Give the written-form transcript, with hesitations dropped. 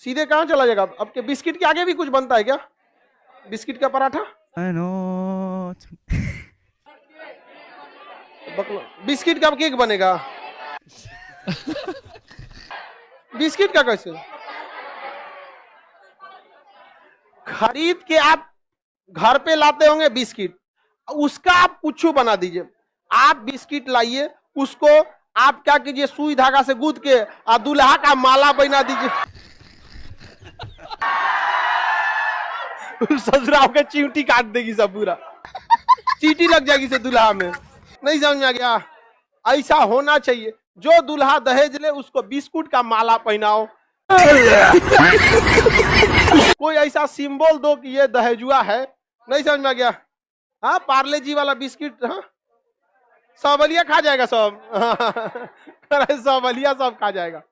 सीधे कहाँ चला जाएगा? अब के बिस्किट के आगे भी कुछ बनता है क्या? बिस्किट का पराठा? बिस्किट का केक बनेगा? बिस्किट का कैसे? खरीद के आप घर पे लाते होंगे बिस्किट, उसका आप कुछ बना दीजिए। आप बिस्किट लाइए, उसको आप क्या कीजिए, सुई धागा से गूंथ के और दूल्हा का माला बना दीजिए। ससुराल के चींटी काट देगी सब, पूरा चींटी लग जाएगी से दूल्हा में। नहीं समझ में आ गया? ऐसा होना चाहिए, जो दूल्हा दहेज ले उसको बिस्कुट का माला पहनाओ। कोई ऐसा सिंबल दो कि ये दहेजुआ है। नहीं समझ में आ गया? हाँ, पार्ले जी वाला बिस्किट, हाँ सबलिया खा जाएगा सब। सबलिया सब खा जाएगा।